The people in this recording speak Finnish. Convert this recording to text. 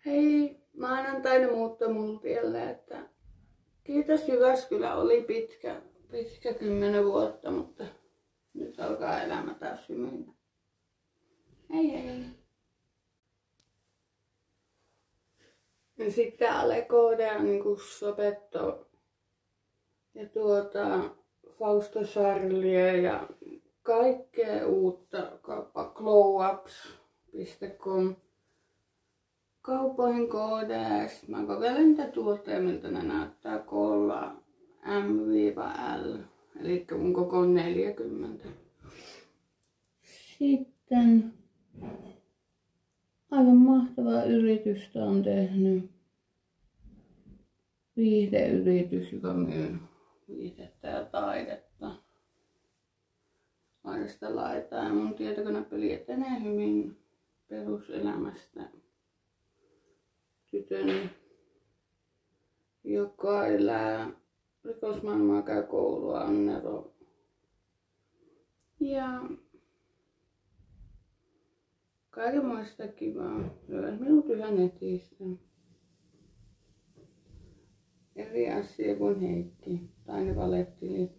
Hei, maanantaina muutto Multialle, että kiitos Jyväskylä, oli pitkä 10 vuotta, mutta nyt alkaa elämä taas hymyillä. Hei hei. Ja sitten Alekoodea niinku Sopetto ja Fausto Charlie ja kaikkea uutta kauppa glowups.com kauppoihin koodeja. Sitten mä kokeilen niitä tuotteja, miltä ne näyttää koolla M-L, eli mun koko on 40. Sitten aivan mahtavaa yritystä on tehnyt viihdeyritys, joka myy viihdettä ja taidetta laidasta laitaan. Ja mun tietokonepeli etenee hyvin peruselämästä. Tytön, joka elää rikosmaailmaa, käy koulua, on nero. Ja kaikenmoista kivaa. Löydät minut yhä netistä. Eri asia kuin Heikki tai ne valehteli.